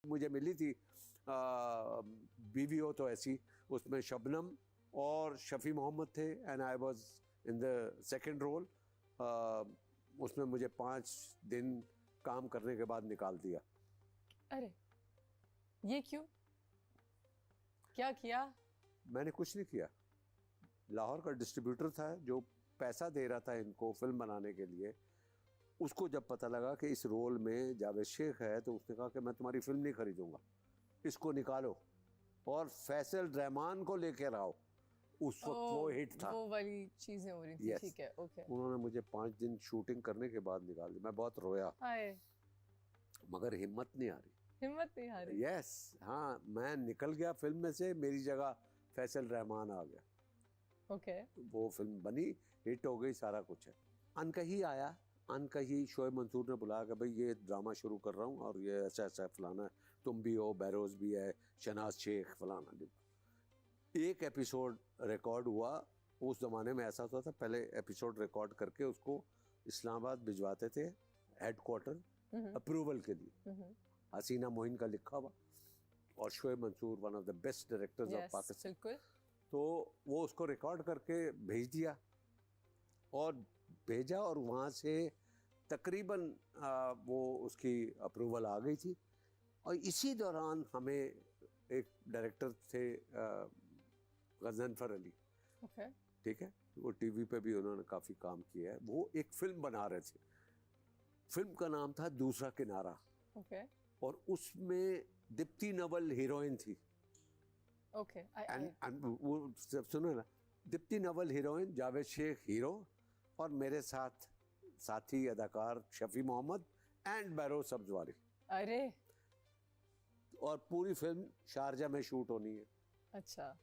मुझे मिली थी बीवी हो तो ऐसी, उसमें शबनम और शफी मोहम्मद थे and I was in the second role. उसमें मुझे 5 दिन काम करने के बाद निकाल दिया। अरे ये क्यों, क्या किया? मैंने कुछ नहीं किया। लाहौर का डिस्ट्रीब्यूटर था जो पैसा दे रहा था इनको फिल्म बनाने के लिए, उसको जब पता लगा कि इस रोल में जावेद शेख है तो उसने कहा कि मैं तुम्हारी फिल्म नहीं खरीदूंगा, इसको निकालो और फैसल रहमान को लेकर आओ। उस वक्त वो हिट था, वो वाली चीजें हो रही थी। Yes. ठीक है, ओके। उन्होंने मुझे 5 दिन शूटिंग करने के बाद निकाल दिया। मैं बहुत रोया, हाय, मगर हिम्मत नहीं आ रही। हिम्मत नहीं आ रही। यस, हाँ, मैं निकल गया फिल्म में से, मेरी जगह फैसल रहमान आ गया। ओके। वो फिल्म बनी, हिट हो गई, सारा कुछ है। अनकही आया, अनकही शोएब मंसूर ने बुलाया कि भाई ये ड्रामा शुरू कर रहा हूँ और ये ऐसा ऐसा फलाना है, तुम भी हो, बैरोज भी है, शनाज शेख फलाना। एक एपिसोड रिकॉर्ड हुआ। उस ज़माने में ऐसा होता था, पहले एपिसोड रिकॉर्ड करके उसको इस्लामाबाद भिजवाते थे हेडक्वार्टर अप्रूवल के लिए। हसीना मोइन का लिखा हुआ और Shoaib Mansoor one of the best directors of Pakistan. बिल्कुल। तो वो उसको रिकॉर्ड करके भेज दिया और भेजा, और वहाँ से तकरीबन वो उसकी अप्रूवल आ गई थी। और इसी दौरान हमें एक डायरेक्टर थे गज़नफ़र अली, ओके। ठीक है, वो टीवी पे भी उन्होंने काफ़ी काम किया है। वो एक फिल्म बना रहे थे, फिल्म का नाम था दूसरा किनारा, ओके। और उसमें दीप्ति नवल हीरोइन थी। ओके। वो सुनो ना, दीप्ति नवल हीरोइन, जावेद शेख हीरो, और मेरे साथ साथी अदाकार शफी मोहम्मद एंड बैरोज सब्जवारी। अरे और पूरी फिल्म शारजा में शूट होनी है। अच्छा।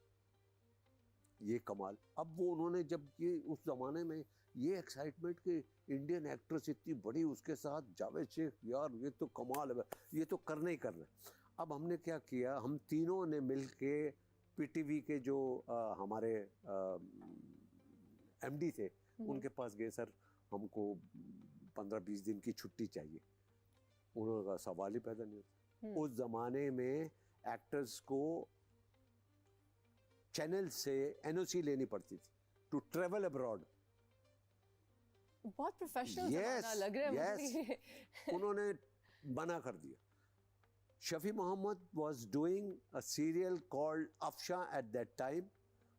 ये कमाल। अब वो उन्होंने जब ये उस जमाने में ये एक्साइटमेंट कि इंडियन एक्ट्रेस इतनी बड़ी, उसके साथ जावेद शेख, यार ये तो कमाल है, ये तो करना ही करना है। अब हमने क्या किया, हम तीनों ने मिल के पीटीवी के जो हमारे एमडी थे उनके पास गए, सर हमको 15-20 दिन की छुट्टी चाहिए। उन्होंने कहा सवाल ही पैदा नहीं होता। उस जमाने में एक्टर्स को चैनल से एनओसी लेनी पड़ती थी टू ट्रेवल अब्रॉड। बहुत प्रोफेशनल ज़माना लग रहा है मुझे। उन्होंने मना कर दिया। Shafi Mohammad was doing a serial called Afsha at that time,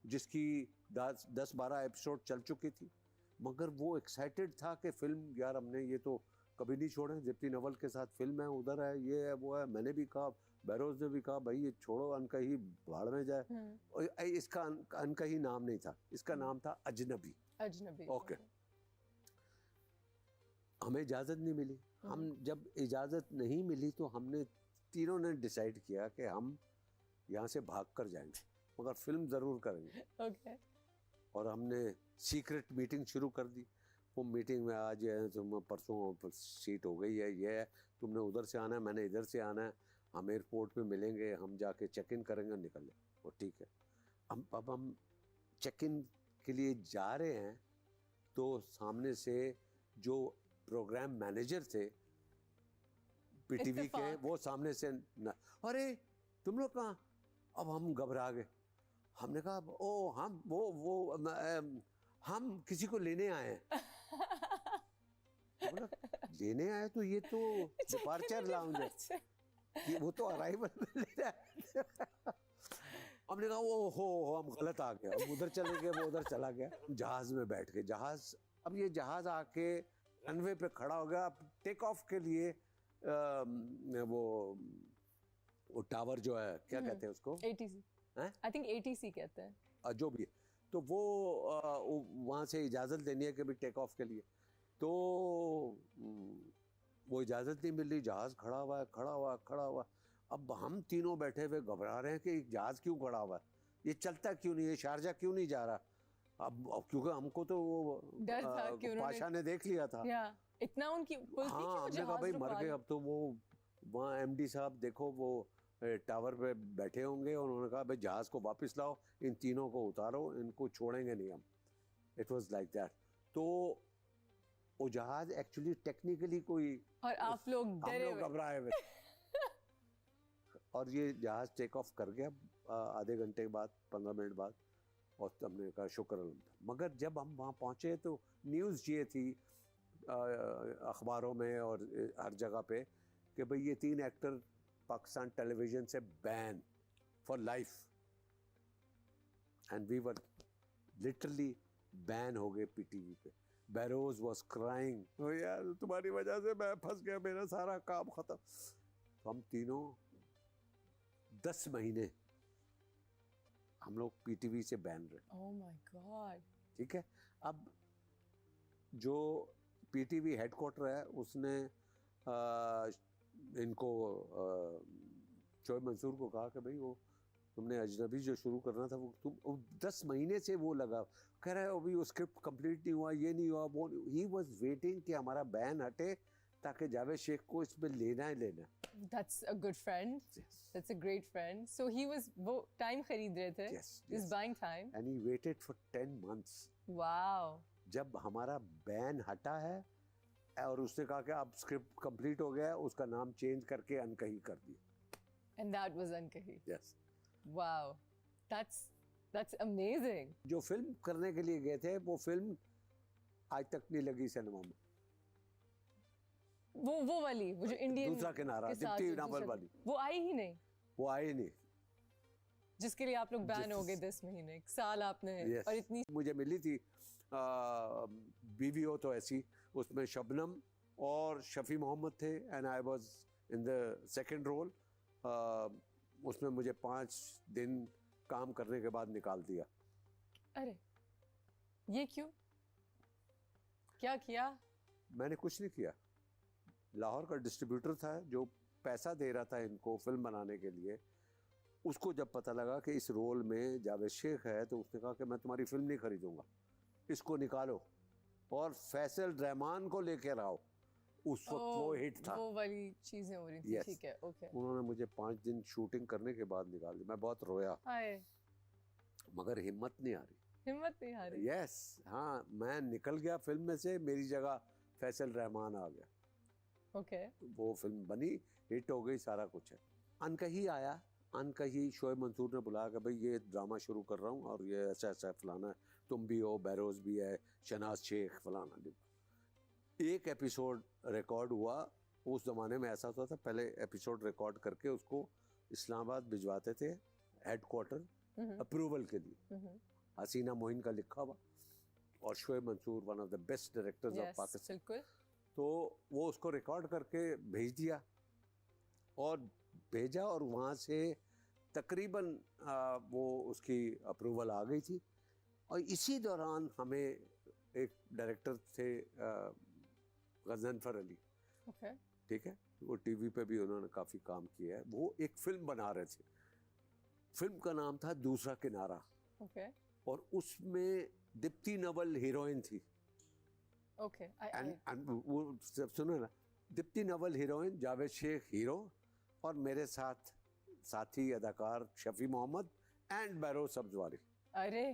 जिसकी 10-12 एपिसोड चल चुकी थी, मगर वो एक्साइटेड था कि फिल्म, यार हमने ये तो कभी नहीं छोड़े, दीप्ति नवल के साथ फिल्म है, उधर है, ये है, वो है। मैंने भी कहा, बैरोज ने भी कहा, भाई ये छोड़ो, अनकही भाड़ में जाए। और इसका अनकही नाम नहीं था, इसका नाम था अजनबी। अजनबी। ओके। हमें इजाज़त नहीं मिली। हम जब इजाज़त नहीं मिली तो हमने तीनों ने डिसाइड किया कि हम यहाँ से भाग कर जाएंगे, मगर फिल्म ज़रूर करेंगे। ओके। और हमने सीक्रेट मीटिंग शुरू कर दी। वो मीटिंग में आज है, तुम परसों सीट हो गई है, ये है, तुमने उधर से आना है, मैंने इधर से आना है, हम एयरपोर्ट पे मिलेंगे, हम जाके चेक इन करेंगे, निकल लें। वो ठीक है। अब हम चेक इन के लिए जा रहे हैं तो सामने से जो प्रोग्राम मैनेजर थे पीटीवी के, वो सामने से अरे तुम लोग कहाँ? अब हम घबरा गए। हमने कहा ओ हम किसी को लेने आए हैं। तो बोला लेने आए तो ये तो डिपार्चर लाउंज है, ये वो तो अराइवल में ले रहा है। हमने कहा ओ हो हम गलत आ गए, हम उधर चले गए, वो उधर चला गया। जहाज में बैठ गए। जहाज, अब ये जहाज आके रनवे पे खड़ा हो गया। अब टेक ऑफ के लिए वो टावर जो है, क्या कहते हैं उसको? ATC। आई थिंक ATC कहते हैं। जो भी है, तो वो वहाँ से इजाज़त लेनी है कि भाई टेक ऑफ के लिए। तो वो इजाज़त नहीं मिल रही, जहाज़ खड़ा हुआ। अब हम तीनों बैठे हुए घबरा रहे हैं कि जहाज़ क्यों खड़ा हुआ है, ये चलता क्यों नहीं है, शारजा क्यों नहीं जा रहा। अब क्योंकि हमको तो वो डर था कि पाशा ने देख लिया था। इतना उनकी हाँ, हमने कहा भाई मर गए अब तो। वो वहाँ एमडी साहब देखो वो टावर पे बैठे होंगे, और उन्होंने कहा भाई जहाज़ को वापस लाओ, इन तीनों को उतारो, इनको छोड़ेंगे नहीं हम। It was like that. तो वो जहाज़ एक्चुअली टेक्निकली कोई, और आप लोग डरे हुए, घबराए हुए। और ये जहाज़ टेक ऑफ कर गया आधे घंटे बाद 15 मिनट बाद, और हमने कहा शुक्र अल्हम्दुलिल्लाह। मगर जब हम वहाँ पहुँचे तो न्यूज़ ये थी अखबारों में और हर जगह पे कि भाई ये 3 एक्टर पाकिस्तान टेलीविज़न से ban for life, and we were literally ban हो गए पीटीवी पे। बैरोज वाज क्राइंग, ओ यार तुम्हारी वजह से मैं फंस गया, मेरा सारा काम खत्म। तो हम तीनों 10 महीने हम लोग पीटीवी से बैन रहे। Oh my God. ठीक है, अब जो पीटीवी हेडक्वार्टर है उसने इनको शोएब मंसूर को कहा कि भाई वो तुमने अजनबी जो शुरू करना था वो तुम 10 महीने से वो लगा, कह रहा है अभी वो स्क्रिप्ट कंप्लीट नहीं हुआ, ये नहीं हुआ, वो ही वाज वेटिंग कि हमारा बैन हटे ताकि जावेद शेख को इसमें लेना ही लेना। That's a good friend. Yes. That's a great friend. So he was वो time खरीद रहे थे. Yes, He's yes. buying time. And he waited for 10 months. Wow. जब हमारा बैन हटा है और उसने कहा कि अब स्क्रिप्ट कंप्लीट हो गया है, उसका नाम चेंज करके अनकही कर दिया। And that was Ankahi. Yes. Wow. That's amazing. जो फिल्म करने के लिए गए थे वो फिल्म आज तक नहीं लगी सिनेमा में। वो वाली, वो जो इंडियन दूसरा किनारा, दीप्ति नवल वाली, वो आई ही नहीं। वो आई नहीं, जिसके लिए आप लोग बैन हो गए 10 महीने, 1 साल आपने। yes. और इतनी मुझे मिली थी बीवी हो तो ऐसी, उसमें शबनम और शफी मोहम्मद थे and I was in the second role. उसमें मुझे 5 दिन काम करने के बाद निकाल दिया। अरे ये क्यों, क्या किया? मैंने कुछ नहीं किया, लाहौर का डिस्ट्रीब्यूटर था जो पैसा दे रहा था इनको फिल्म बनाने के लिए, उसको जब पता लगा कि इस रोल में जावेद शेख है तो उसने कहा कि मैं तुम्हारी फिल्म नहीं खरीदूंगा, इसको निकालो और फैसल रहमान को लेकर आओ। उस वक्त वो हिट था, वो वाली चीजें हो रही थी। Yes. ठीक है, ओके। उन्होंने मुझे 5 दिन शूटिंग करने के बाद निकाल दिया। मैं बहुत रोया, हाय, मगर हिम्मत नहीं आ रही। हिम्मत नहीं आ रही। यस, हाँ, मैं निकल गया फिल्म में से, मेरी जगह फैसल रहमान आ गया। ओके। वो फिल्म बनी, हिट हो गई, सारा कुछ है। अनकही आया, अनकही शोएब मंसूर ने बुलाया कि भाई ये ड्रामा शुरू कर रहा हूँ और ये ऐसा ऐसा फलाना है, तुम भी हो, बैरोज भी है, शनाज शेख फलाना। एक एपिसोड रिकॉर्ड हुआ। उस ज़माने में ऐसा होता था, पहले एपिसोड रिकॉर्ड करके उसको इस्लामाबाद भिजवाते थे हेडक्वार्टर अप्रूवल के लिए। हसीना मोइन का लिखा हुआ और Shoaib Mansoor one of the best directors of Pakistan. बिल्कुल। तो वो उसको रिकॉर्ड करके भेज दिया और भेजा, और वहाँ से तकरीबन वो उसकी अप्रूवल आ गई थी। और इसी दौरान हमें एक डायरेक्टर थे गजनफर अली, ओके। ठीक है, वो टीवी पे भी उन्होंने काफ़ी काम किया है। वो एक फिल्म बना रहे थे, फिल्म का नाम था दूसरा किनारा, ओके। और उसमें दीप्ति नवल हीरोइन थी। ओके। एंड वो सब सुनो ना, दीप्ति नवल हीरोइन, जावेद शेख हीरो, और मेरे साथ साथी अदाकार शफी मोहम्मद एंड बैरोज सब्जवारी। अरे